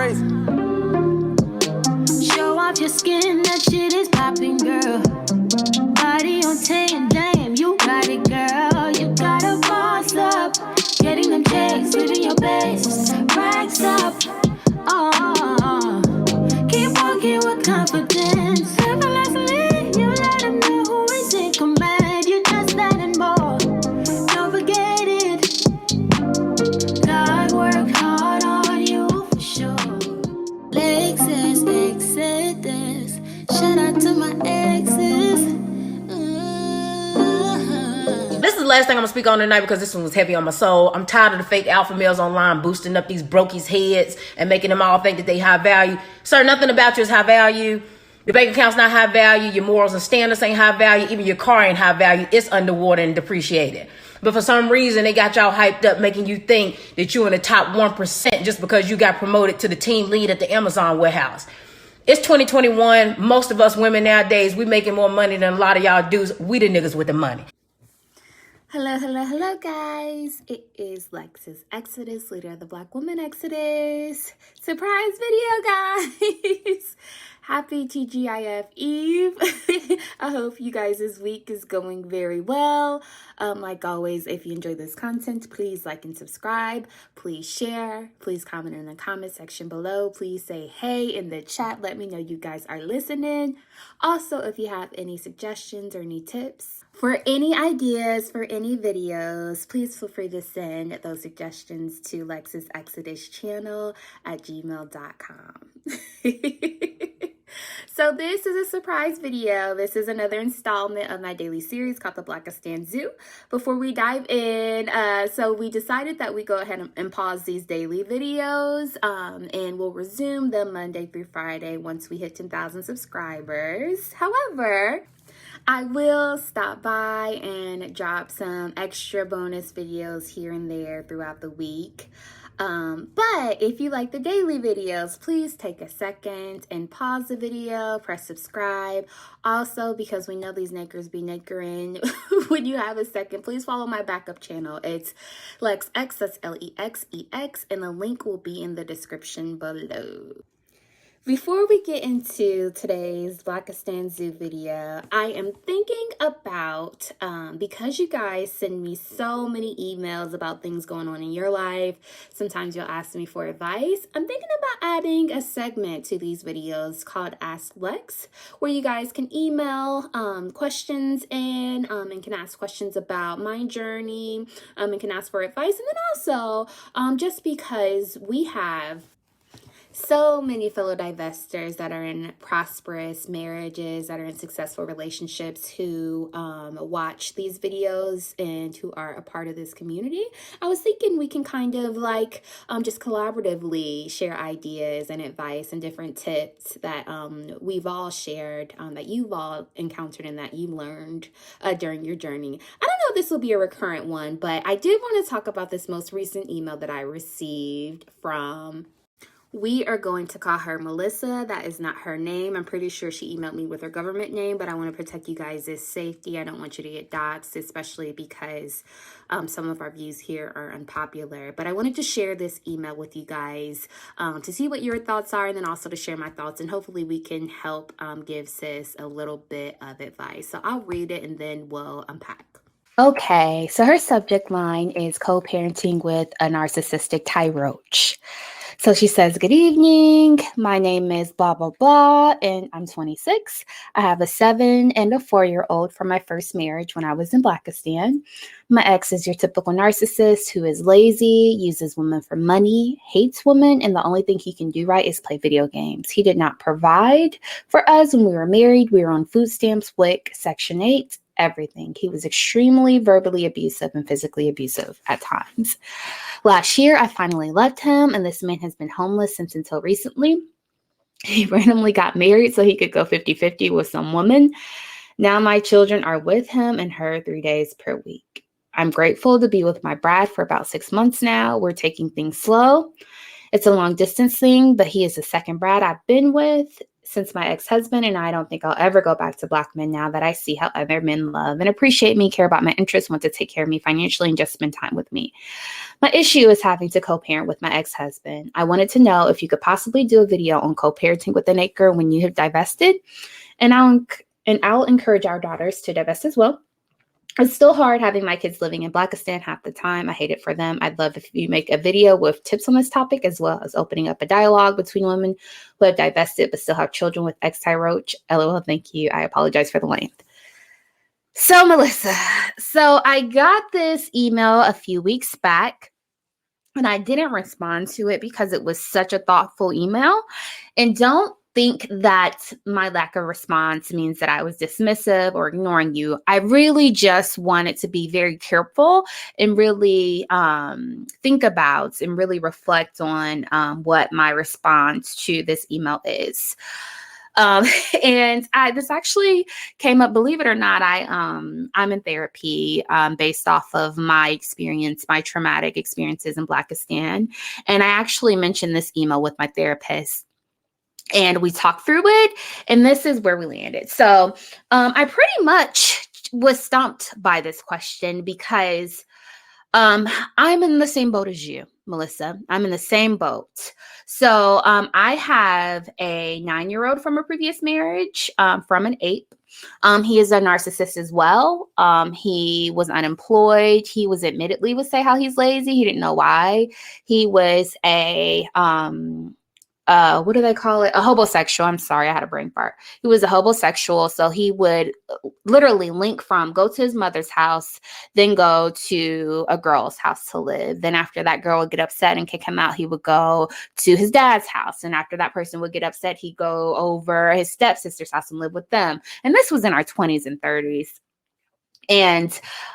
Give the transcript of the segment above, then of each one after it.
crazy. Show off your skin, that shit is popping, girl. Body on 10, damn, you got it, girl. You gotta boss up, getting them checks, living your best, racks up. Oh, keep walking with confidence. Effortlessly, you let them know who is in command. You just that and more. Don't forget it. God worked hard on you for sure. Lexus, Exodus. Shout out to my exes. This is the last thing I'm gonna speak on tonight because this one was heavy on my soul. I'm tired of the fake alpha males online boosting up these brokies' heads and making them all think that they high value. Sir, nothing about you is high value. Your bank account's not high value. Your morals and standards ain't high value. Even your car ain't high value. It's underwater and depreciated. But for some reason, they got y'all hyped up, making you think that you're in the top 1% just because you got promoted to the team lead at the Amazon warehouse. It's 2021. Most of us women nowadays, we making more money than a lot of y'all dudes. We the niggas with the money. Hello, guys. It is Lexus Exodus, leader of the Black Woman Exodus. Surprise video, guys. Happy TGIF Eve. I hope you guys' this week is going very well. Like always, if you enjoy this content, please like and subscribe. Please share. Please comment in the comment section below. Please say hey in the chat. Let me know you guys are listening. Also, if you have any suggestions or any tips for any ideas for any videos, please feel free to send those suggestions to lexusexoduschannel@gmail.com. So this is a surprise video. This is another installment of my daily series called the Blackistan Zoo. Before we dive in, so we decided that we go ahead and pause these daily videos, and we'll resume them Monday through Friday once we hit 10,000 subscribers. However, I will stop by and drop some extra bonus videos here and there throughout the week. But if you like the daily videos, please take a second and pause the video, press subscribe. Also, because we know these nakers be nakering, when you have a second, please follow my backup channel. It's LexX, that's LEXEX, and the link will be in the description below. Before we get into today's Blackistan Zoo video, I am thinking about, because you guys send me so many emails about things going on in your life, sometimes you'll ask me for advice, I'm thinking about adding a segment to these videos called Ask Lex, where you guys can email questions in, and can ask questions about my journey, and can ask for advice, and then also, just because we have so many fellow divestors that are in prosperous marriages, that are in successful relationships, who watch these videos and who are a part of this community. I was thinking we can kind of like just collaboratively share ideas and advice and different tips that we've all shared, that you've all encountered and that you learned during your journey. I don't know if this will be a recurrent one, but I did want to talk about this most recent email that I received from, we are going to call her Melissa. That is not her name. I'm pretty sure she emailed me with her government name, but I want to protect you guys' safety. I don't want you to get doxxed, especially because some of our views here are unpopular. But I wanted to share this email with you guys to see what your thoughts are, and then also to share my thoughts, and hopefully we can help give sis a little bit of advice. So I'll read it and then we'll unpack. Okay, so her subject line is co-parenting with a narcissistic Thai roach. So she says, good evening. My name is blah, blah, blah, and I'm 26. I have a 7 and a 4-year-old from my first marriage when I was in Blackistan. My ex is your typical narcissist who is lazy, uses women for money, hates women, and the only thing he can do right is play video games. He did not provide for us when we were married. We were on food stamps, WIC, Section 8, everything. He was extremely verbally abusive and physically abusive at times. Last year, I finally left him, and this man has been homeless since until recently. He randomly got married so he could go 50-50 with some woman. Now my children are with him and her 3 days per week. I'm grateful to be with my Brad for about 6 months now. We're taking things slow. It's a long distance thing, but he is the second Brad I've been with since my ex-husband and I don't think I'll ever go back to Black men now that I see how other men love and appreciate me, care about my interests, want to take care of me financially, and just spend time with me. My issue is having to co-parent with my ex-husband. I wanted to know if you could possibly do a video on co-parenting with an acre when you have divested, and I'll encourage our daughters to divest as well. It's still hard having my kids living in Blackistan half the time. I hate it for them. I'd love if you make a video with tips on this topic, as well as opening up a dialogue between women who have divested but still have children with ex-Ty Roach. LOL, thank you. I apologize for the length. So, Melissa, I got this email a few weeks back, and I didn't respond to it because it was such a thoughtful email. And don't think that my lack of response means that I was dismissive or ignoring you. I really just wanted to be very careful and really think about and really reflect on what my response to this email is. And this actually came up, believe it or not, I'm in therapy based off of my experience, my traumatic experiences in Blackistan. And I actually mentioned this email with my therapist, and we talked through it, and this is where we landed. So I pretty much was stumped by this question because I'm in the same boat as you, Melissa. I'm in the same boat. So I have a 9-year-old from a previous marriage, from an ape. He is a narcissist as well. He was unemployed. He was admittedly would say how he's lazy. He didn't know why. He was a what do they call it? A homosexual. I'm sorry, I had a brain fart. He was a homosexual. So he would literally go to his mother's house, then go to a girl's house to live. Then after that girl would get upset and kick him out, he would go to his dad's house. And after that person would get upset, he'd go over his stepsister's house and live with them. And this was in our 20s and 30s. And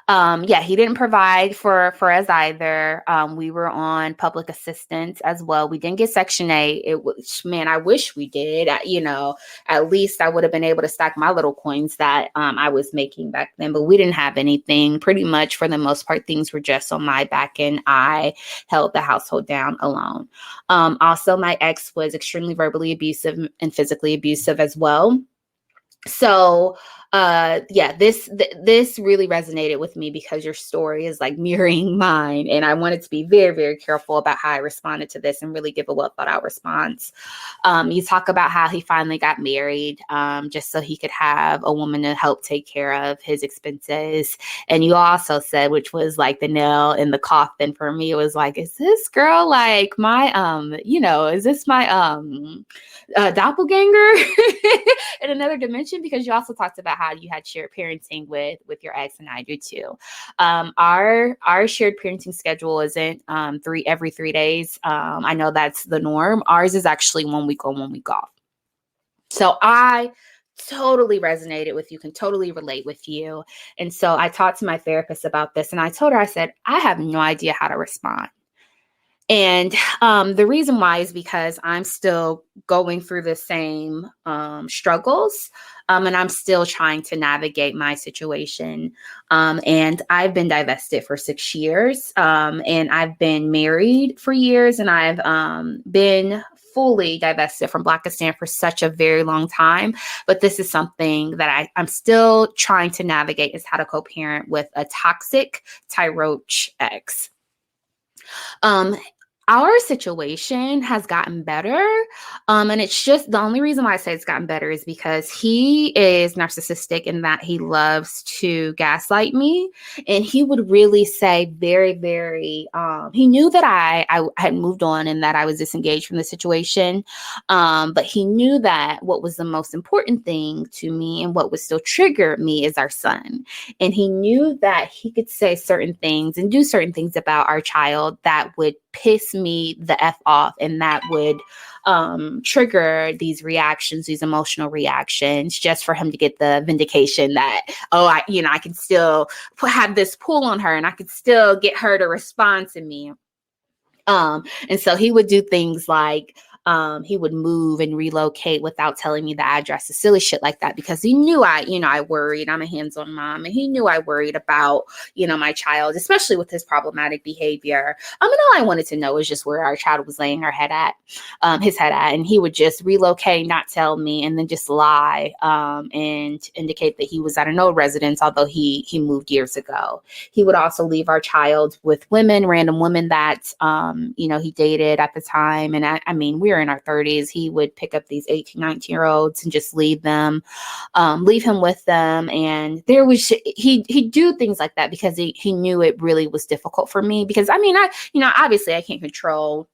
he didn't provide for us either. We were on public assistance as well. We didn't get Section 8. It was, man, I wish we did. At least I would have been able to stack my little coins that I was making back then. But we didn't have anything. Pretty much for the most part, things were just on my back, and I held the household down alone. Also, my ex was extremely verbally abusive and physically abusive as well. So this really resonated with me because your story is like mirroring mine, and I wanted to be very, very careful about how I responded to this and really give a well thought out response. You talk about how he finally got married just so he could have a woman to help take care of his expenses. And you also said, which was like the nail in the coffin for me, it was like, is this girl like my is this my doppelganger in another dimension? Because you also talked about how you had shared parenting with your ex, and I do too. Our shared parenting schedule isn't every 3 days. I know that's the norm. Ours is actually 1 week on, 1 week off. So I totally resonated with you, can totally relate with you. And so I talked to my therapist about this, and I told her, I said, I have no idea how to respond. And the reason why is because I'm still going through the same struggles, and I'm still trying to navigate my situation. And I've been divested for 6 years, and I've been married for years, and I've been fully divested from Blackistan for such a very long time. But this is something that I'm still trying to navigate, is how to co-parent with a toxic Ty Roach ex. Our situation has gotten better. And it's just, the only reason why I say it's gotten better is because he is narcissistic in that he loves to gaslight me. And he would really say very, very, he knew that I had moved on and that I was disengaged from the situation. But he knew that what was the most important thing to me and what would still trigger me is our son. And he knew that he could say certain things and do certain things about our child that would piss me the F off, and that would trigger these reactions, these emotional reactions, just for him to get the vindication that, I can still have this pull on her and I could still get her to respond to me. And so he would do things like He would move and relocate without telling me the address, silly shit like that, because he knew I worried. I'm a hands-on mom, and he knew I worried about, my child, especially with his problematic behavior. And all I wanted to know was just where our child was laying his head at, and he would just relocate, not tell me, and then just lie, and indicate that he was at an old residence, although he moved years ago. He would also leave our child with random women that, he dated at the time. And I mean, we were in our 30s. He would pick up these 18, 19-year-olds and just leave him with them. And he'd do things like that because he knew it really was difficult for me, because obviously I can't control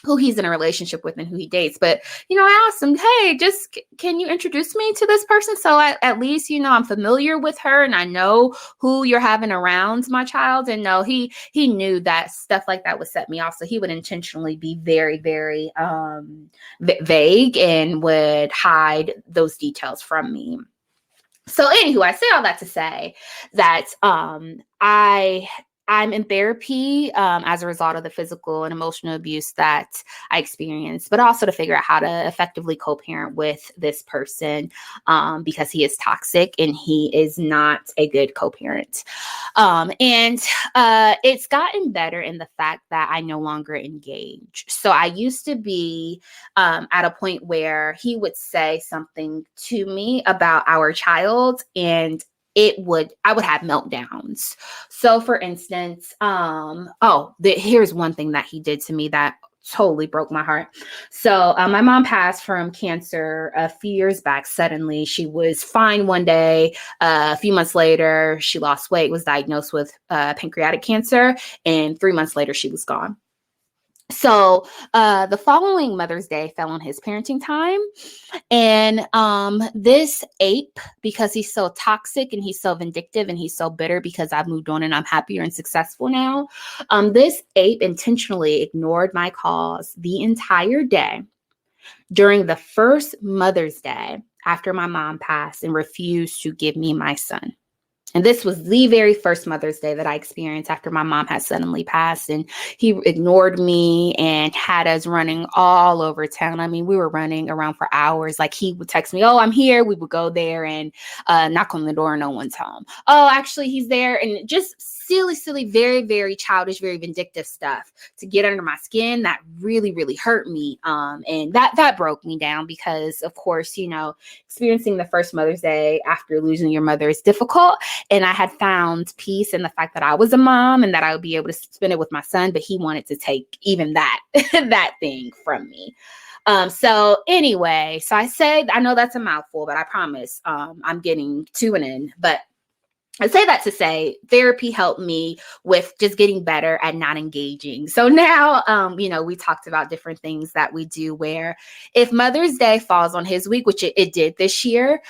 who he's in a relationship with and who he dates. But, I asked him, hey, just can you introduce me to this person? So at least, I'm familiar with her and I know who you're having around my child. And no, he knew that stuff like that would set me off. So he would intentionally be very, very vague and would hide those details from me. So anywho, I say all that to say that I'm in therapy as a result of the physical and emotional abuse that I experienced, but also to figure out how to effectively co-parent with this person because he is toxic and he is not a good co-parent. And it's gotten better in the fact that I no longer engage. So I used to be at a point where he would say something to me about our child, and I would have meltdowns. So for instance, here's one thing that he did to me that totally broke my heart. So my mom passed from cancer a few years back. Suddenly, she was fine one day. A few months later, she lost weight, was diagnosed with pancreatic cancer, and 3 months later, she was gone. So the following Mother's Day fell on his parenting time. And this ape, because he's so toxic and he's so vindictive and he's so bitter because I've moved on and I'm happier and successful now, this ape intentionally ignored my calls the entire day during the first Mother's Day after my mom passed and refused to give me my son. And this was the very first Mother's Day that I experienced after my mom had suddenly passed. And he ignored me and had us running all over town. I mean, we were running around for hours. Like, he would text me, oh, I'm here. We would go there and knock on the door. No one's home. Oh, actually, he's there. And just silly, very, very childish, very vindictive stuff to get under my skin that really, really hurt me. And that broke me down because, of course, experiencing the first Mother's Day after losing your mother is difficult. And I had found peace in the fact that I was a mom and that I would be able to spend it with my son, but he wanted to take even that thing from me. So anyway, so I said, I know that's a mouthful, but I promise I'm getting to an end. But I say that to say therapy helped me with just getting better at not engaging. So now, we talked about different things that we do where if Mother's Day falls on his week, which it did this year,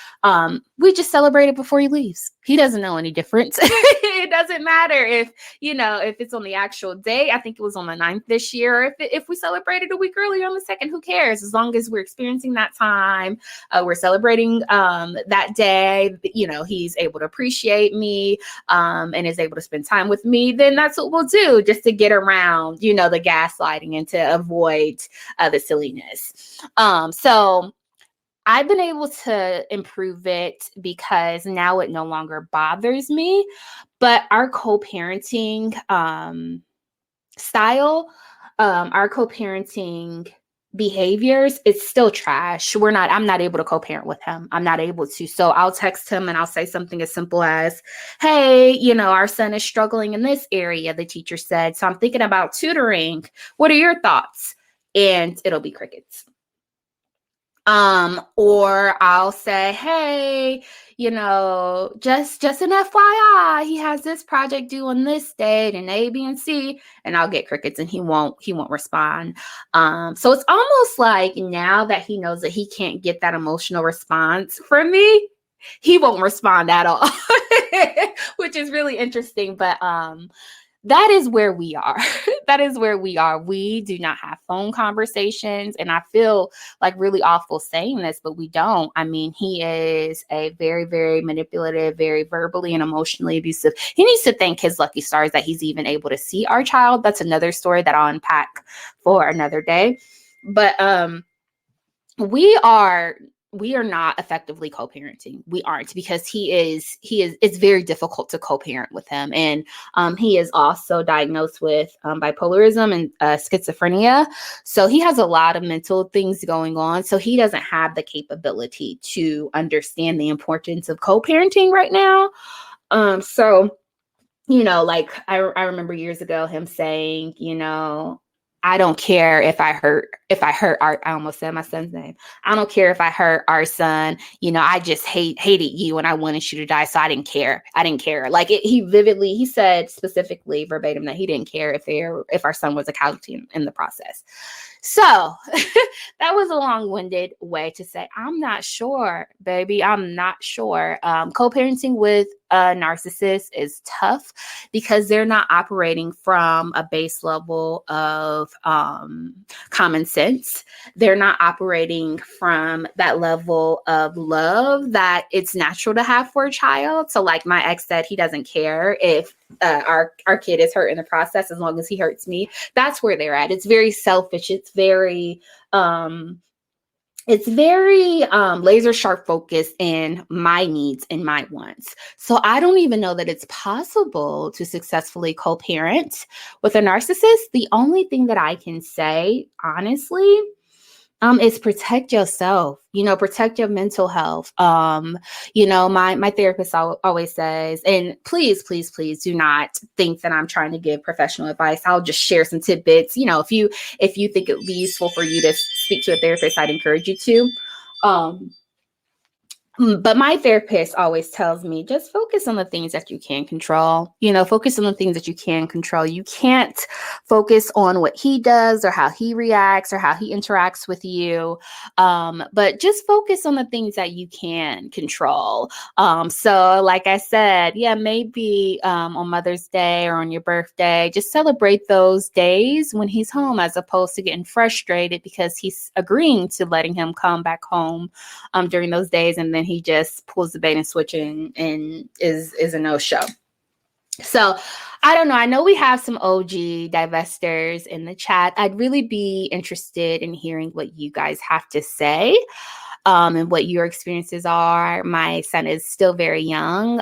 we just celebrate it before he leaves. He doesn't know any difference. It doesn't matter if it's on the actual day. I think it was on the 9th this year. Or if we celebrated a week earlier on the 2nd, who cares? As long as we're experiencing that time, we're celebrating that day, he's able to appreciate me and is able to spend time with me, then that's what we'll do just to get around, the gaslighting and to avoid the silliness. So I've been able to improve it because now it no longer bothers me, but our co-parenting style, our co-parenting behaviors, it's still trash. I'm not able to co-parent with him. I'm not able to. So I'll text him and I'll say something as simple as, hey, our son is struggling in this area, the teacher said, so I'm thinking about tutoring. What are your thoughts? And it'll be crickets. Or I'll say, hey, just an FYI, he has this project due on this date and A, B, and C, and I'll get crickets and he won't respond. So it's almost like now that he knows that he can't get that emotional response from me, he won't respond at all, which is really interesting. But, that is where we are. That is where we are. We do not have phone conversations. And I feel like really awful saying this, but we don't. I mean, he is a very, very manipulative, very verbally and emotionally abusive. He needs to thank his lucky stars that he's even able to see our child. That's another story that I'll unpack for another day. But we are not effectively co-parenting. We aren't, because it's very difficult to co-parent with him. And he is also diagnosed with bipolarism and schizophrenia. So he has a lot of mental things going on. So he doesn't have the capability to understand the importance of co-parenting right now. So, like I remember years ago him saying, I don't care if I hurt our, I almost said my son's name. I don't care if I hurt our son. I just hated you and I wanted you to die. So I didn't care. Like he said specifically verbatim that he didn't care if our son was a casualty in the process. So that was a long-winded way to say, I'm not sure, baby. I'm not sure. Co-parenting with a narcissist is tough because they're not operating from a base level of common sense. They're not operating from that level of love that it's natural to have for a child. So like my ex said, he doesn't care if our kid is hurt in the process as long as he hurts me. That's where they're at. It's very selfish. It's very laser sharp focused in my needs and my wants. So I don't even know that it's possible to successfully co-parent with a narcissist. The only thing that I can say, honestly, is protect yourself, protect your mental health. My therapist always says, and please, please, please do not think that I'm trying to give professional advice. I'll just share some tidbits. If you think it would be useful for you to speak to a therapist, I'd encourage you to. But my therapist always tells me, just focus on the things that you can control. Focus on the things that you can control. You can't focus on what he does or how he reacts or how he interacts with you. But just focus on the things that you can control. So like I said, yeah, maybe on Mother's Day or on your birthday, just celebrate those days when he's home, as opposed to getting frustrated because he's agreeing to letting him come back home during those days, and then he just pulls the bait and switch and is a no-show. So I don't know. I know we have some OG divestors in the chat. I'd really be interested in hearing what you guys have to say. And what your experiences are. My son is still very young,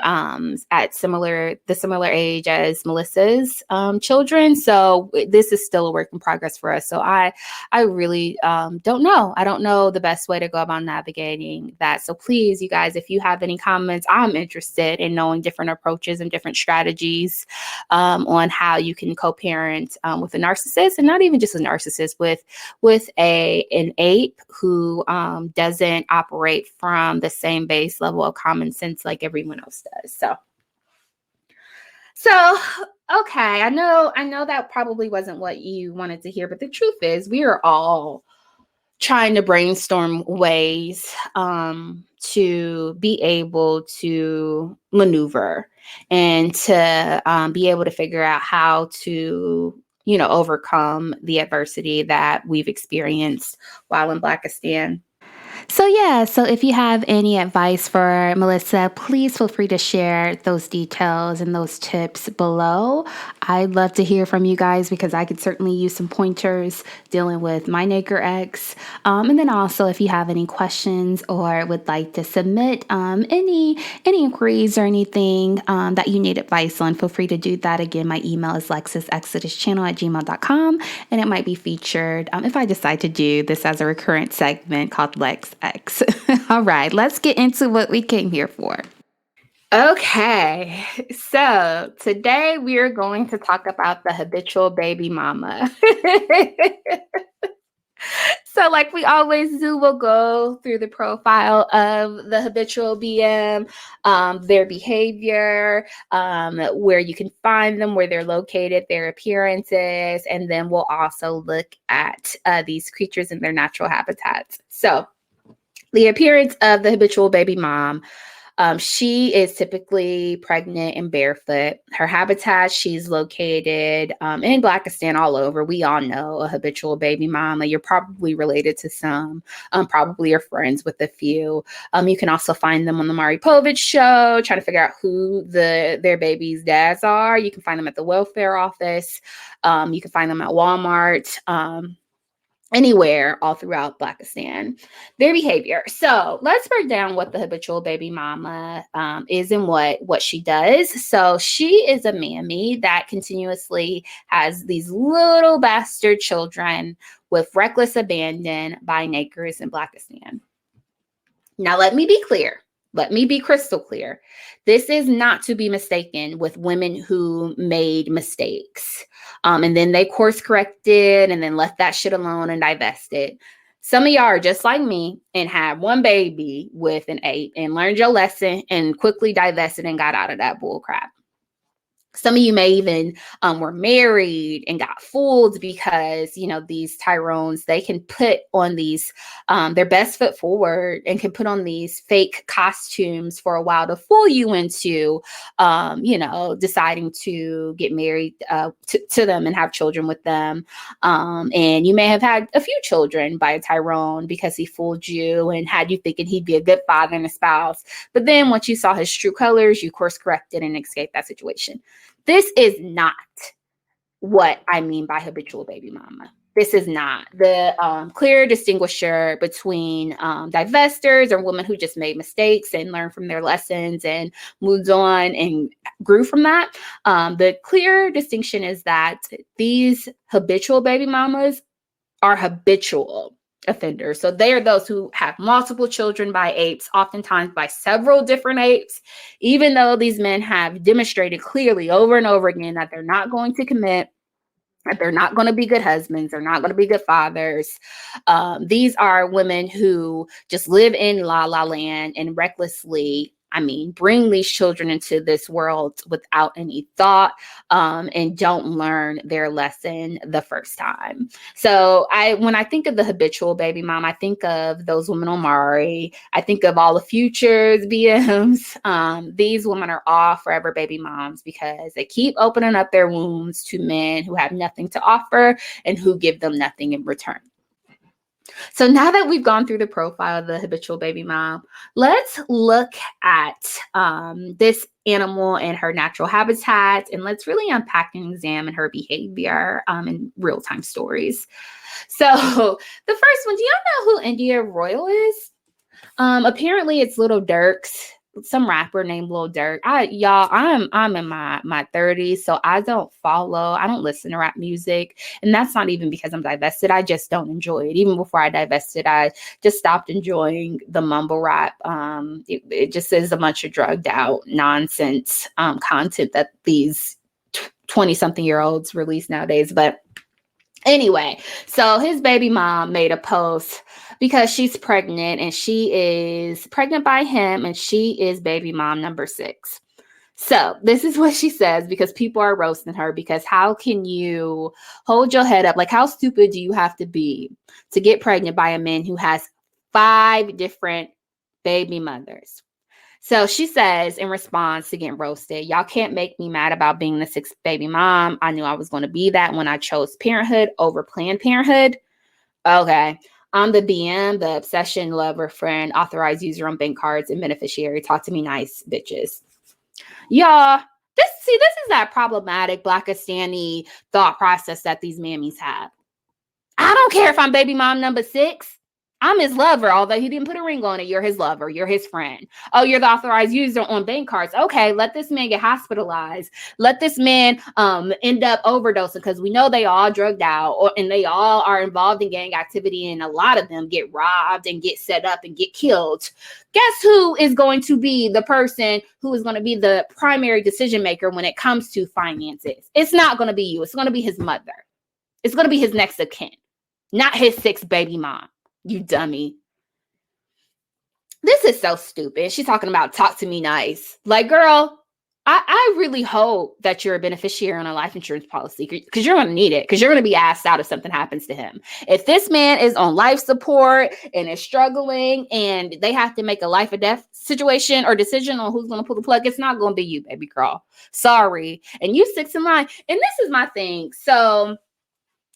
at the similar age as Melissa's children. So this is still a work in progress for us. So I really don't know. I don't know the best way to go about navigating that. So please, you guys, if you have any comments, I'm interested in knowing different approaches and different strategies on how you can co-parent with a narcissist, and not even just a narcissist, with an ape who doesn't operate from the same base level of common sense like everyone else does. So okay, I know that probably wasn't what you wanted to hear, but the truth is we are all trying to brainstorm ways to be able to maneuver and to be able to figure out how to overcome the adversity that we've experienced while in Blackistan. So if you have any advice for Melissa, please feel free to share those details and those tips below. I'd love to hear from you guys because I could certainly use some pointers dealing with my Nacre X. And then also, if you have any questions or would like to submit any inquiries or anything that you need advice on, feel free to do that. Again, my email is lexisexoduschannel@gmail.com, and it might be featured if I decide to do this as a recurrent segment called Lex X. All right, let's get into what we came here for. Okay, so today we are going to talk about the habitual baby mama. So like we always do, we'll go through the profile of the habitual BM, their behavior, where you can find them, where they're located, their appearances, and then we'll also look at these creatures in their natural habitats. So the appearance of the habitual baby mom. She is typically pregnant and barefoot. Her habitat, she's located in Blackistan all over. We all know a habitual baby mama. You're probably related to some, probably are friends with a few. You can also find them on the Maury Povich show, trying to figure out who their baby's dads are. You can find them at the welfare office. You can find them at Walmart. anywhere all throughout Blackistan, their behavior. So let's break down what the habitual baby mama is and what she does. So she is a mammy that continuously has these little bastard children with reckless abandon by Nakers in Blackistan. Now, let me be clear. Let me be crystal clear. This is not to be mistaken with women who made mistakes and then they course corrected and then left that shit alone and divested. Some of y'all are just like me and had one baby with an 8 and learned your lesson and quickly divested and got out of that bull crap. Some of you may even were married and got fooled because, these Tyrones, they can put on these, their best foot forward and can put on these fake costumes for a while to fool you into, deciding to get married to them and have children with them. And you may have had a few children by a Tyrone because he fooled you and had you thinking he'd be a good father and a spouse. But then once you saw his true colors, you course corrected and escaped that situation. This is not what I mean by habitual baby mama. This is not the clear distinguisher between divestors or women who just made mistakes and learned from their lessons and moved on and grew from that. The clear distinction is that these habitual baby mamas are habitual offenders. So they are those who have multiple children by apes, oftentimes by several different apes, even though these men have demonstrated clearly over and over again that they're not going to commit, that they're not going to be good husbands, they're not going to be good fathers. These are women who just live in la la land and recklessly, bring these children into this world without any thought and don't learn their lesson the first time. So when I think of the habitual baby mom, I think of those women on Mari. I think of all the futures BMs. These women are all forever baby moms because they keep opening up their wombs to men who have nothing to offer and who give them nothing in return. So now that we've gone through the profile of the habitual baby mom, let's look at this animal and her natural habitat, and let's really unpack and examine her behavior in real-time stories. So the first one, do y'all know who India Royal is? Apparently it's Little Dirk's, some rapper named Lil Durk. I'm in my 30s, so I don't listen to rap music. And that's not even because I'm divested. I just don't enjoy it. Even before I divested, I just stopped enjoying the mumble rap. It just is a bunch of drugged out nonsense content that these 20-something-year-olds release nowadays. But anyway, so his baby mom made a post because she's pregnant and she is pregnant by him and she is baby mom number 6. So this is what she says because people are roasting her because how can you hold your head up? Like, how stupid do you have to be to get pregnant by a man who has 5 different baby mothers? So she says in response to getting roasted, y'all can't make me mad about being the 6th baby mom. I knew I was going to be that when I chose parenthood over Planned Parenthood. Okay. I'm the BM, the obsession, lover, friend, authorized user on bank cards, and beneficiary. Talk to me nice, bitches. Y'all, this is that problematic Blackistani thought process that these mammies have. I don't care if I'm baby mom number 6. I'm his lover, although he didn't put a ring on it. You're his lover. You're his friend. Oh, you're the authorized user on bank cards. Okay, let this man get hospitalized. Let this man end up overdosing because we know they all drugged out and they all are involved in gang activity, and a lot of them get robbed and get set up and get killed. Guess who is going to be the person who is going to be the primary decision maker when it comes to finances? It's not going to be you. It's going to be his mother. It's going to be his next of kin, not his 6th baby mom. You dummy. This is so stupid. She's talking about talk to me nice. Like, girl, I really hope that you're a beneficiary on a life insurance policy because you're going to need it because you're going to be asked out if something happens to him. If this man is on life support and is struggling and they have to make a life or death situation or decision on who's going to pull the plug, it's not going to be you, baby girl. Sorry. And you 6 in line. And this is my thing. So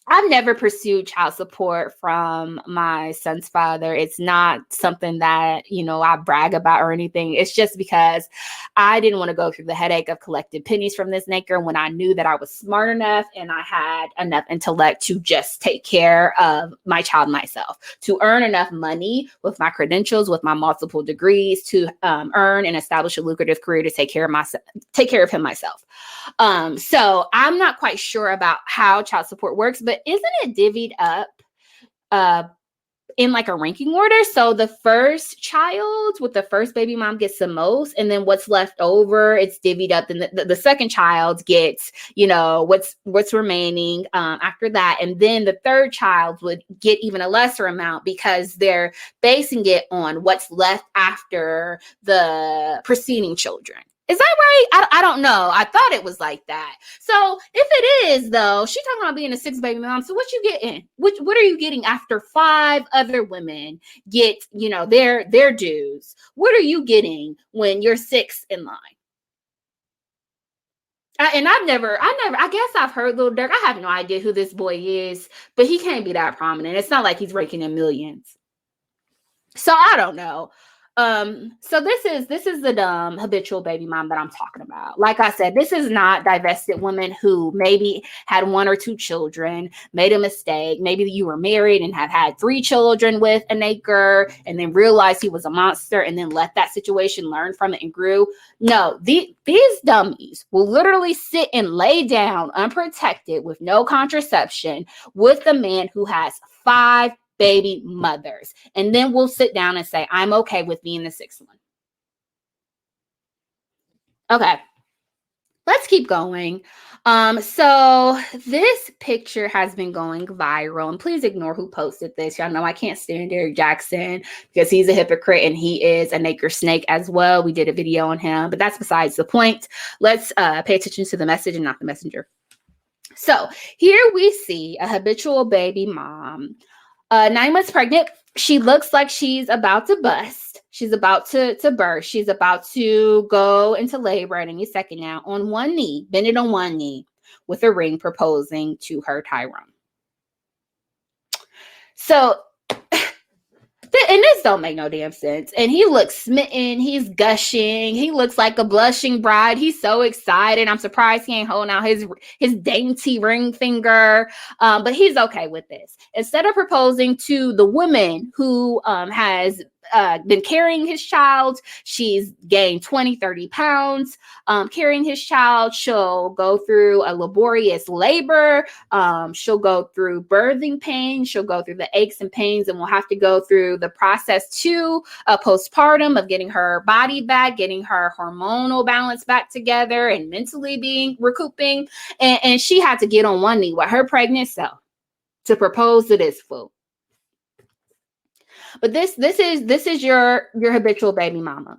I've never pursued child support from my son's father. It's not something that, I brag about or anything. It's just because I didn't want to go through the headache of collecting pennies from this nigger when I knew that I was smart enough and I had enough intellect to just take care of my child myself, to earn enough money with my credentials, with my multiple degrees, to earn and establish a lucrative career to take care of him myself. So I'm not quite sure about how child support works, but isn't it divvied up uh, in like a ranking order? So the first child with the first baby mom gets the most, and then what's left over, it's divvied up. And the second child gets, what's remaining after that. And then the third child would get even a lesser amount because they're basing it on what's left after the preceding children. Is that right? I don't know. I thought it was like that. So if it is, though, she's talking about being a sixth baby mom. So what you getting? What are you getting after 5 other women get, their dues? What are you getting when you're 6th in line? I guess I've heard Lil Durk. I have no idea who this boy is, but he can't be that prominent. It's not like he's raking in millions. So I don't know. So this is the dumb habitual baby mom that I'm talking about. Like I said, this is not divested women who maybe had 1 or 2 children, made a mistake. Maybe you were married and have had 3 children with a nigger and then realized he was a monster and then let that situation, learn from it and grew. No, these dummies will literally sit and lay down unprotected with no contraception with the man who has 5 baby mothers. And then we'll sit down and say, I'm okay with being the 6th one. Okay. Let's keep going. So this picture has been going viral, and please ignore who posted this. Y'all know I can't stand Derrick Jackson because he's a hypocrite and he is a nigger snake as well. We did a video on him, but that's besides the point. Let's pay attention to the message and not the messenger. So here we see a habitual baby mom, 9 months pregnant. She looks like she's about to bust. She's about to birth. She's about to go into labor at any second now, on one knee, bending on one knee with a ring, proposing to her Tyrone. So, and this don't make no damn sense. And he looks smitten. He's gushing. He looks like a blushing bride. He's so excited. I'm surprised he ain't holding out his dainty ring finger. But he's okay with this. Instead of proposing to the woman who has been carrying his child, she's gained 20, 30 pounds carrying his child. She'll go through a laborious labor. She'll go through birthing pain. She'll go through the aches and pains, and will have to go through the process too, postpartum, of getting her body back, getting her hormonal balance back together, and mentally being recouping. And she had to get on one knee with her pregnant self to propose to this fool. But this is your habitual baby mama.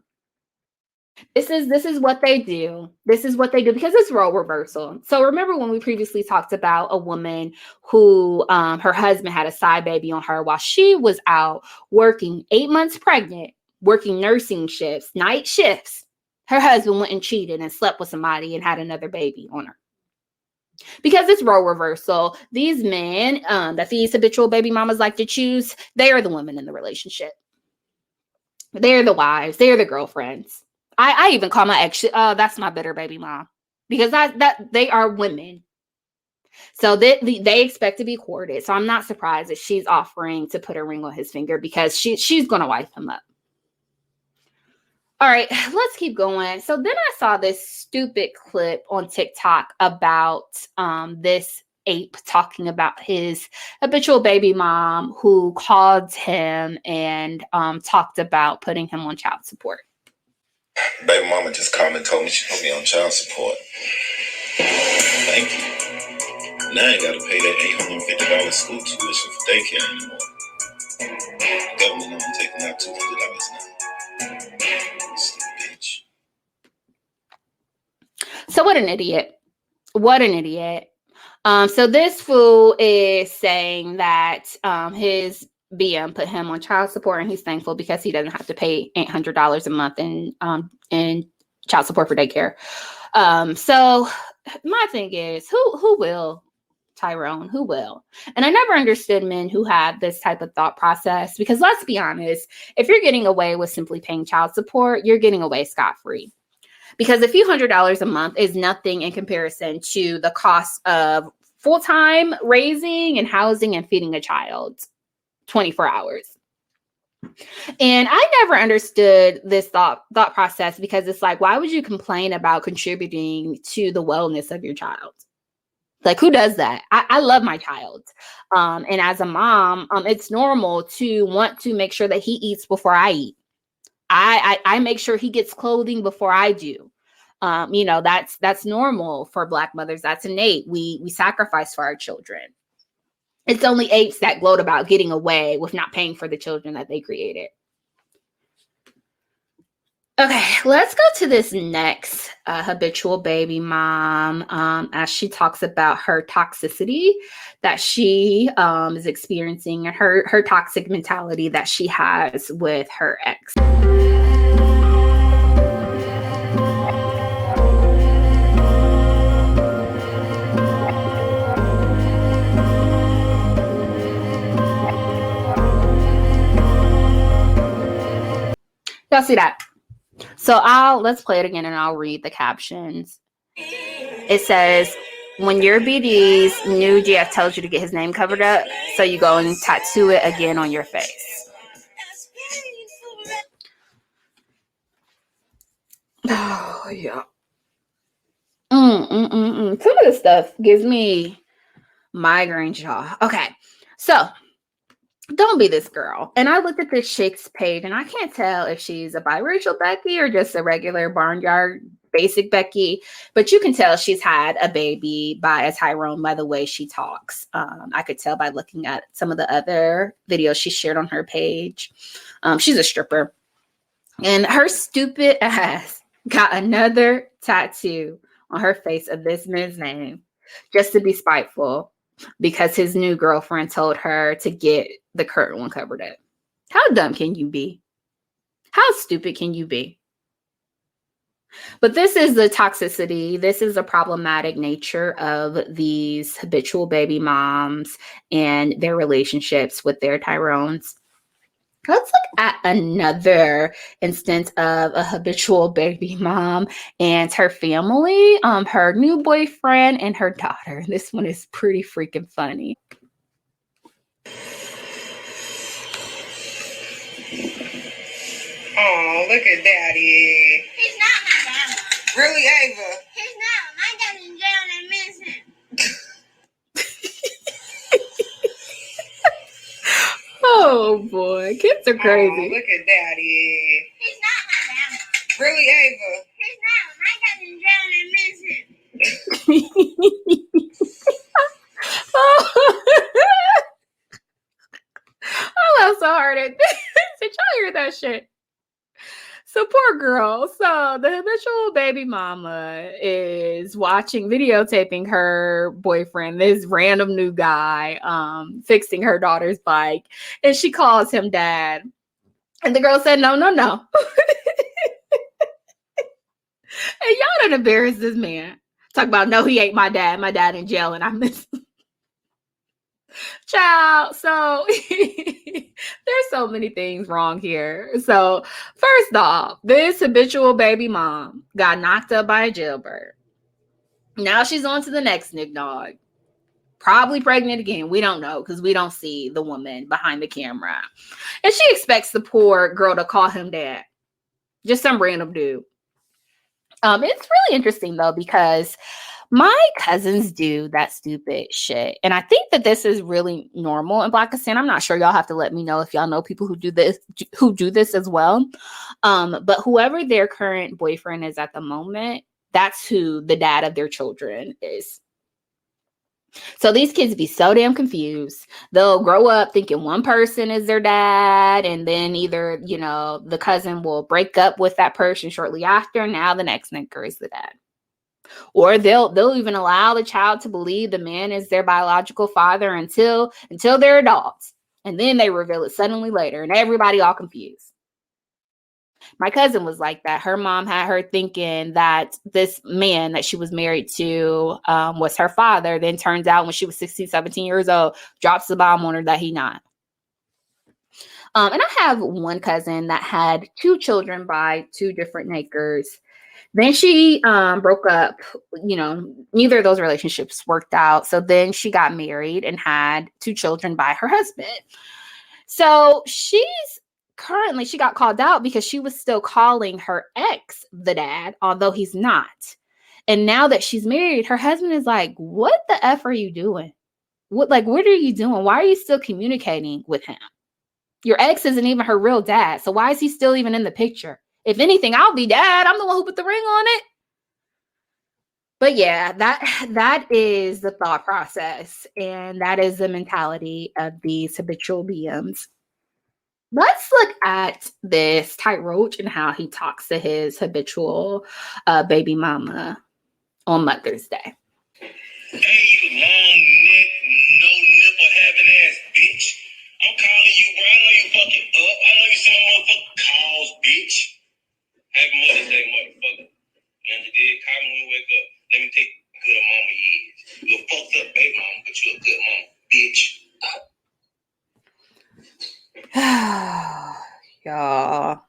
This is what they do. This is what they do because it's role reversal. So remember when we previously talked about a woman who her husband had a side baby on her while she was out working 8 months pregnant, working nursing shifts, night shifts. Her husband went and cheated and slept with somebody and had another baby on her. Because it's role reversal. These men that these habitual baby mamas like to choose, they are the women in the relationship. They're the wives. They're the girlfriends. I even call my ex, that's my bitter baby mom. Because that they are women. So they expect to be courted. So I'm not surprised that she's offering to put a ring on his finger because she's going to wipe him up. All right, let's keep going. So then I saw this stupid clip on TikTok about this ape talking about his habitual baby mom who called him and talked about putting him on child support. Baby mama just called me and told me she put me on child support. Thank you. Now I ain't got to pay that $850 school tuition for daycare anymore. The government only taking out $200 now. Stupid bitch. So what an idiot. What an idiot. So this fool is saying that his BM put him on child support, and he's thankful because he doesn't have to pay $800 a month in child support for daycare. So my thing is, who will? Tyrone, who will? And I never understood men who had this type of thought process, because let's be honest, if you're getting away with simply paying child support, you're getting away scot-free. Because a few $100s a month is nothing in comparison to the cost of full-time raising and housing and feeding a child 24 hours. And I never understood this thought process, because it's like, why would you complain about contributing to the wellness of your child? Like, who does that? I love my child. And as a mom, it's normal to want to make sure that he eats before I eat. I make sure he gets clothing before I do. That's normal for Black mothers. That's innate. We sacrifice for our children. It's only apes that gloat about getting away with not paying for the children that they created. Okay, let's go to this next habitual baby mom, as she talks about her toxicity that she is experiencing, and her toxic mentality that she has with her ex. Y'all see that? So let's play it again and I'll read the captions. It says, when your BD's new GF tells you to get his name covered up, so you go and tattoo it again on your face. Oh, yeah. Some of this stuff gives me migraines, y'all. Okay, so don't be this girl. And I looked at this chick's page and I can't tell if she's a biracial Becky or just a regular barnyard basic Becky, but you can tell she's had a baby by a Tyrone by the way she talks. I could tell by looking at some of the other videos she shared on her page. She's a stripper, and her stupid ass got another tattoo on her face of this man's name just to be spiteful, because his new girlfriend told her to get the current one covered up. How dumb can you be? How stupid can you be? But this is the toxicity. This is the problematic nature of these habitual baby moms and their relationships with their Tyrones. Let's look at another instance of a habitual baby mom and her family, her new boyfriend and her daughter. This one is pretty freaking funny. Oh, look at Daddy. He's not my daddy. Really, Ava? He's not. My dad's in jail and I miss him. Oh boy, kids are crazy. Oh, look at Daddy. He's not my daddy. Really, Ava? He's not. My dad's in jail and I miss him. I laughed so hard at this. Did y'all hear that shit? So poor girl. So the habitual baby mama is videotaping her boyfriend, this random new guy, fixing her daughter's bike. And she calls him dad. And the girl said, no. And y'all done embarrassed this man. Talk about, no, he ain't my dad. My dad in jail and I miss him. Child, so there's so many things wrong here. So first off, this habitual baby mom got knocked up by a jailbird. Now she's on to the next dog. Probably pregnant again. We don't know because we don't see the woman behind the camera. And she expects the poor girl to call him dad. Just some random dude. It's really interesting though, because my cousins do that stupid shit. And I think that this is really normal in Blackistan. I'm not sure. Y'all have to let me know if y'all know people who do this as well. But whoever their current boyfriend is at the moment, that's who the dad of their children is. So these kids be so damn confused. They'll grow up thinking one person is their dad, and then either, the cousin will break up with that person shortly after. Now the next nigger is the dad. Or they'll even allow the child to believe the man is their biological father until they're adults. And then they reveal it suddenly later, and everybody all confused. My cousin was like that. Her mom had her thinking that this man that she was married to was her father. Then turns out when she was 16, 17 years old, drops the bomb on her that he not. And I have one cousin that had 2 children by 2 different makers. Then she broke up, neither of those relationships worked out. So then she got married and had 2 children by her husband. So she got called out because she was still calling her ex the dad, although he's not. And now that she's married, her husband is like, what the F are you doing? What are you doing? Why are you still communicating with him? Your ex isn't even her real dad. So why is he still even in the picture? If anything, I'll be dad. I'm the one who put the ring on it. But yeah, that is the thought process. And that is the mentality of these habitual BMs. Let's look at this Ty Roach and how he talks to his habitual baby mama on Mother's Day. Hey, you long neck, no nipple having ass bitch. I'm calling you, bro. I know you fucking up. I know you see my motherfucking calls, bitch. Happy Mother's Day, motherfucker. You understand? Call me when you wake up. Let me take good a mama you is. You a fucked up baby mama, but you a good mama, bitch. Y'all.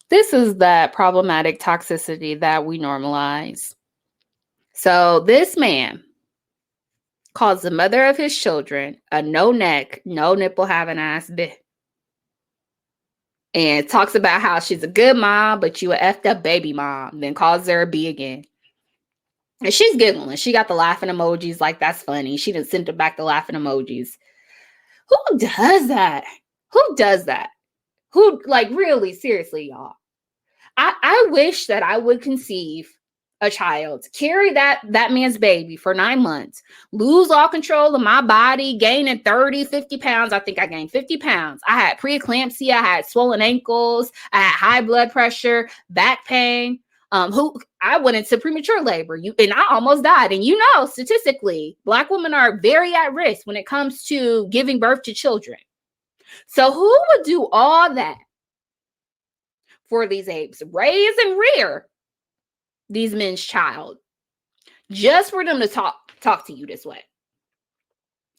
This is that problematic toxicity that we normalize. So this man calls the mother of his children a no neck, no nipple having ass bitch. And talks about how she's a good mom, but you a effed up baby mom. Then calls her a B again. And she's giggling. She got the laughing emojis like that's funny. She done sent her back the laughing emojis. Who does that? Who does that? Who, really, seriously, y'all. I wish that I would conceive a child, carry that man's baby for 9 months, lose all control of my body, gaining 30, 50 pounds. I think I gained 50 pounds. I had preeclampsia. I had swollen ankles. I had high blood pressure, back pain. I went into premature labor. And I almost died. And statistically, Black women are very at risk when it comes to giving birth to children. So who would do all that for these apes? Raise and rear these men's child just for them to talk to you this way.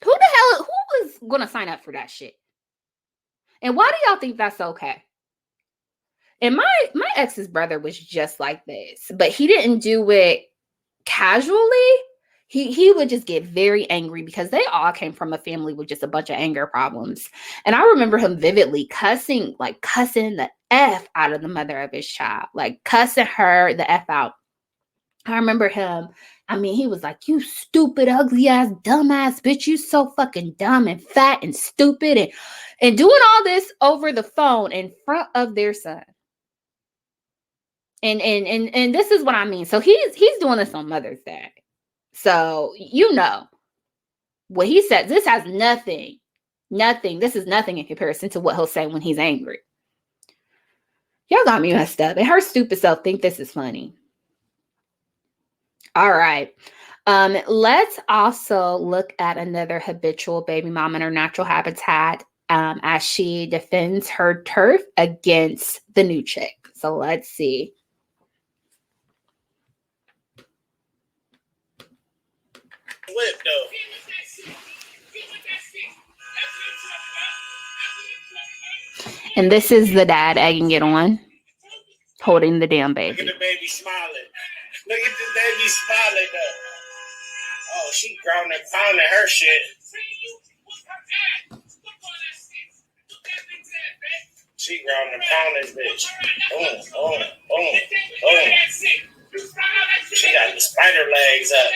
Who is gonna sign up for that shit? And why do y'all think that's okay? And my ex's brother was just like this, but he didn't do it casually. He would just get very angry because they all came from a family with just a bunch of anger problems. And I remember him vividly cussing the F out of the mother of his child, cussing her the F out. I remember him. He was like, you stupid, ugly ass, dumb ass bitch. You so fucking dumb and fat and stupid and doing all this over the phone in front of their son. And this is what I mean. So he's doing this on Mother's Day. So, what he said, this has nothing. This is nothing in comparison to what he'll say when he's angry. Y'all got me messed up. And her stupid self think this is funny. All right. Let's also look at another habitual baby mom in her natural habitat as she defends her turf against the new chick. So let's see. Flip, though. And this is the dad egging it on, holding the damn baby. Look at the baby smiling. Look at the baby smiling, though. Oh, she ground and pounding her shit. She ground and pounding this bitch. Boom, boom, boom, boom. She got the spider legs up.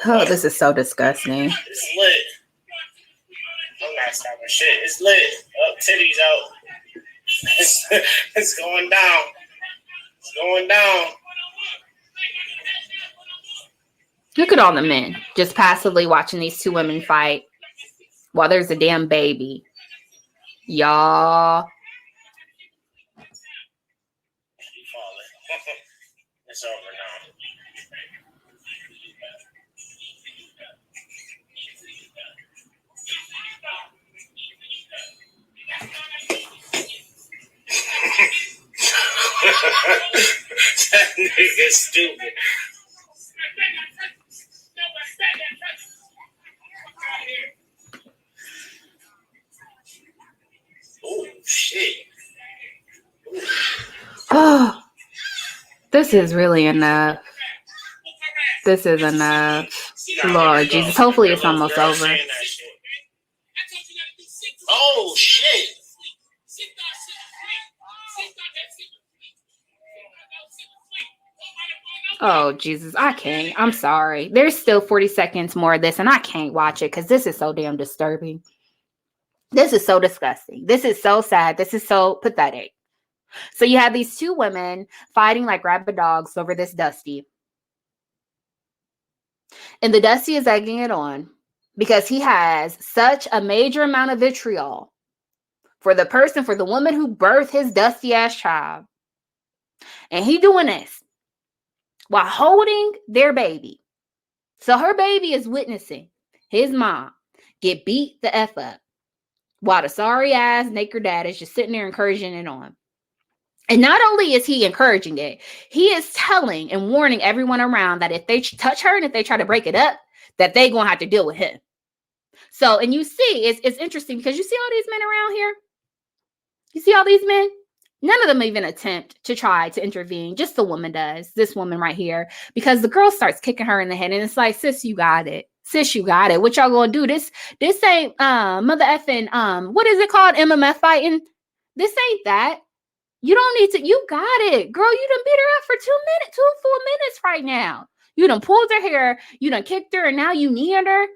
Oh, this is so disgusting. It's lit. I'm not stopping shit. It's lit. Oh, titties out. It's going down. It's going down. Look at all the men just passively watching these 2 women fight while there's a damn baby. Y'all. It's over now. That nigga stupid. Oh shit. Oh, this is really enough. This is enough. Lord Jesus. Hopefully it's almost over. Oh shit. Oh, Jesus. I can't. I'm sorry. There's still 40 seconds more of this, and I can't watch it because this is so damn disturbing. This is so disgusting. This is so sad. This is so pathetic. So you have these two women fighting like rabid dogs over this Dusty. And the Dusty is egging it on because he has such a major amount of vitriol for the woman who birthed his dusty ass child. And he doing this while holding their baby. So her baby is witnessing his mom get beat the F up while the sorry ass naked dad is just sitting there encouraging it on. And not only is he encouraging it, he is telling and warning everyone around that if they touch her and if they try to break it up, that they gonna have to deal with him. So, and you see, it's interesting because you see all these men around here. You see all these men? None of them even attempt to try to intervene. Just the woman does. This woman right here. Because the girl starts kicking her in the head. And it's like, sis, you got it. Sis, you got it. What y'all gonna do? This ain't mother effing what is it called? MMF fighting. This ain't that. You don't need to, you got it. Girl, you done beat her up for 2 minutes, 2 full minutes right now. You done pulled her hair, you done kicked her, and now you kneeing her.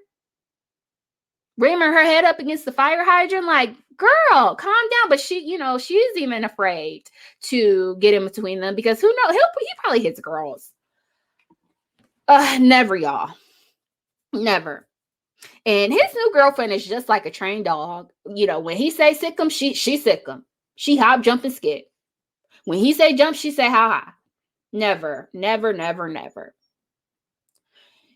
Ramming her head up against the fire hydrant, like, girl, calm down. But she, she's even afraid to get in between them because who knows? He probably hits girls. Never, y'all. Never. And his new girlfriend is just like a trained dog. When he say sick him, she sick him. She hop, jump, and skip. When he say jump, she say how high. Never, never, never, never.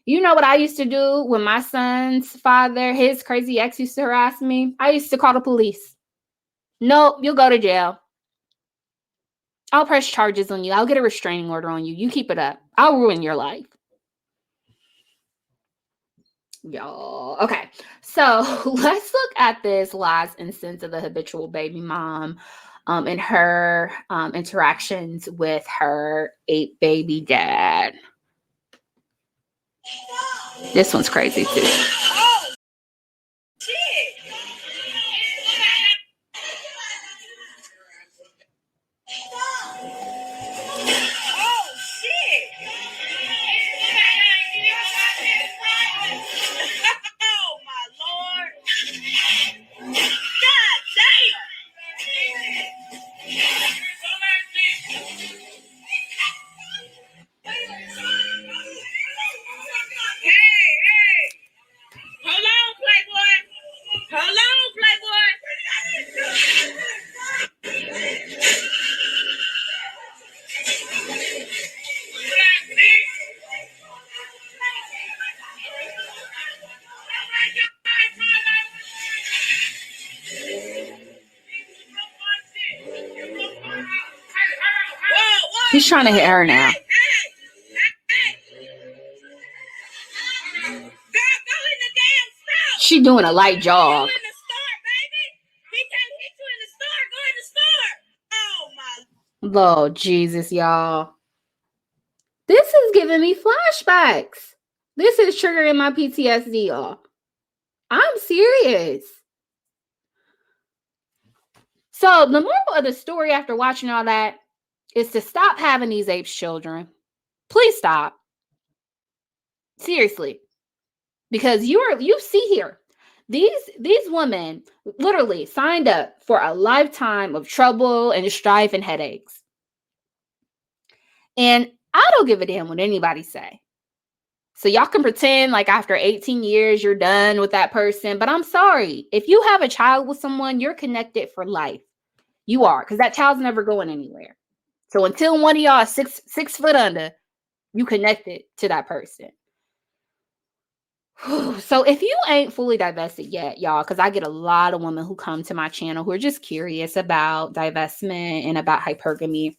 You know what I used to do when my son's father, his crazy ex used to harass me? I used to call the police. Nope, you'll go to jail. I'll press charges on you. I'll get a restraining order on you. You keep it up. I'll ruin your life. Y'all. Okay. So let's look at this last instance of the habitual baby mom and her interactions with her 8 baby dad. This one's crazy too. Oh, shit. Oh, shit. Oh, my Lord. God damn. Hey. Hold on, Playboy. Hold on, Playboy. He's trying to hit her now. She doing a light jog. Lord Jesus, y'all. This is giving me flashbacks. This is triggering my PTSD, y'all. I'm serious. So the moral of the story after watching all that is to stop having these apes children. Please stop. Seriously. Because you see here, these women literally signed up for a lifetime of trouble and strife and headaches. And I don't give a damn what anybody say. So y'all can pretend like after 18 years, you're done with that person. But I'm sorry. If you have a child with someone, you're connected for life. You are, because that child's never going anywhere. So until one of y'all is six foot under, you connected to that person. So if you ain't fully divested yet, y'all, because I get a lot of women who come to my channel who are just curious about divestment and about hypergamy.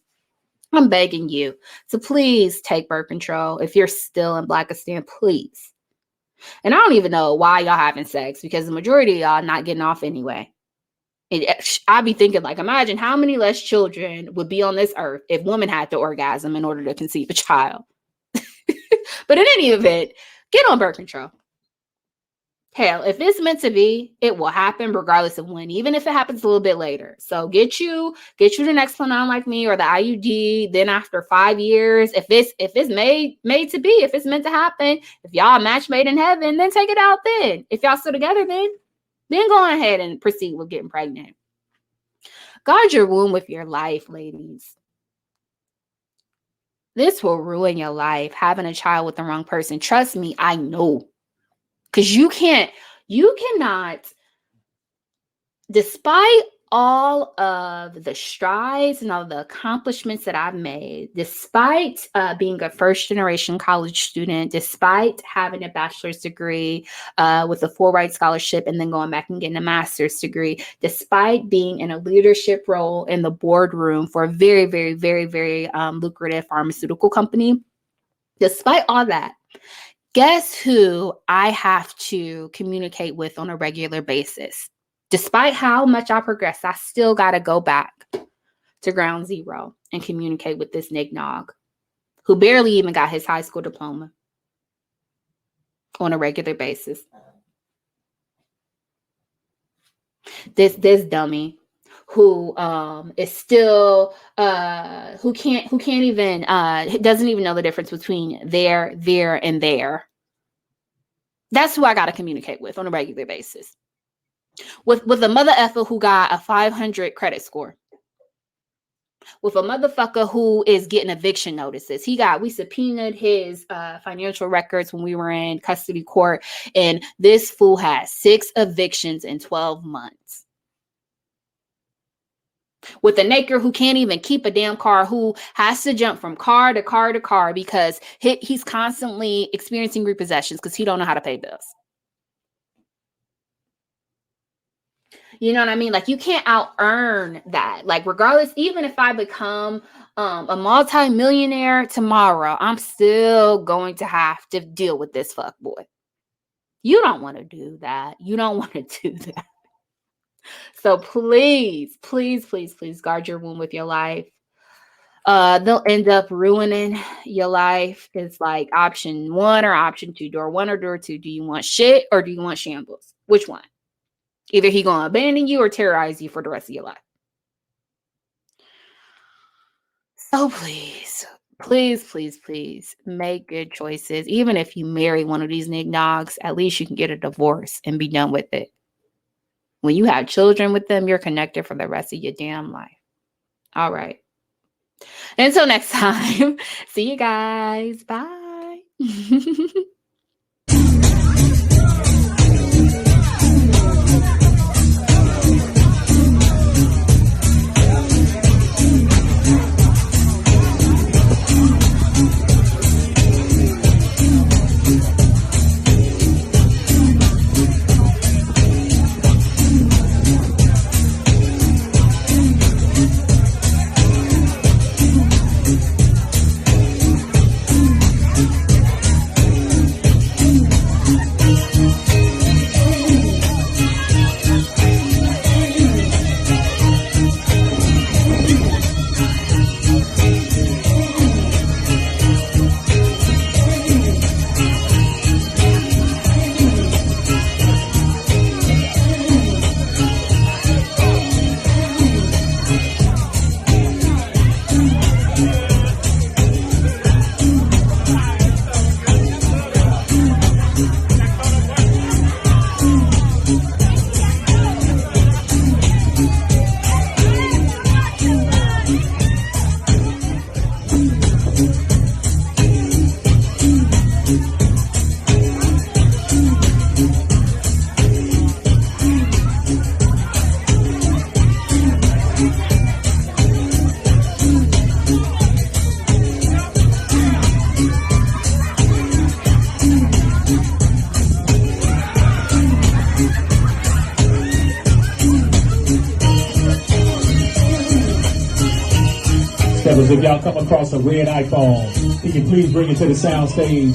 I'm begging you to please take birth control if you're still in Blackistan, please. And I don't even know why y'all having sex, because the majority of y'all not getting off anyway. I'd be thinking, like, imagine how many less children would be on this earth if women had to orgasm in order to conceive a child. But in any event, get on birth control. Hell, if it's meant to be, it will happen regardless of when, even if it happens a little bit later. So get you the next one on like me, or the IUD. Then after 5 years, if it's made to be, if it's meant to happen, if y'all match made in heaven, then take it out then. If y'all still together, then go ahead and proceed with getting pregnant. Guard your womb with your life, ladies. This will ruin your life, having a child with the wrong person. Trust me, I know. Because you cannot, despite all of the strides and all the accomplishments that I've made, despite being a first-generation college student, despite having a bachelor's degree with a full-ride scholarship and then going back and getting a master's degree, despite being in a leadership role in the boardroom for a very, very, very, very lucrative pharmaceutical company, despite all that, guess who I have to communicate with on a regular basis? Despite how much I progress, I still got to go back to ground zero and communicate with this nignog who barely even got his high school diploma on a regular basis. This dummy who is still who can't even doesn't even know the difference between there, and there. That's who I got to communicate with on a regular basis. With a mother effer who got a 500 credit score. With a motherfucker who is getting eviction notices. We subpoenaed his financial records when we were in custody court, and this fool had 6 evictions in 12 months. With a naker who can't even keep a damn car, who has to jump from car to car to car because he's constantly experiencing repossessions because he don't know how to pay bills. You know what I mean? Like, you can't out-earn that. Like, regardless, even if I become a multi-millionaire tomorrow, I'm still going to have to deal with this fuckboy. You don't want to do that. You don't want to do that. So please, please, please, please guard your womb with your life. They'll end up ruining your life. It's like option 1 or option 2, door 1 or door 2. Do you want shit or do you want shambles? Which one? Either he gonna abandon you or terrorize you for the rest of your life. So please, please, please, please make good choices. Even if you marry one of these nignogs, at least you can get a divorce and be done with it. When you have children with them, you're connected for the rest of your damn life. All right. Until next time, see you guys. Bye. Fellas, if y'all come across a red iPhone, can you please bring it to the sound stage?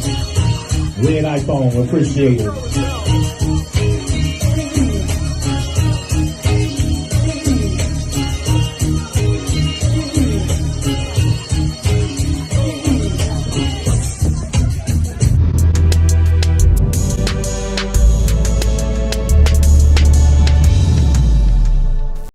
Red iPhone, appreciate it.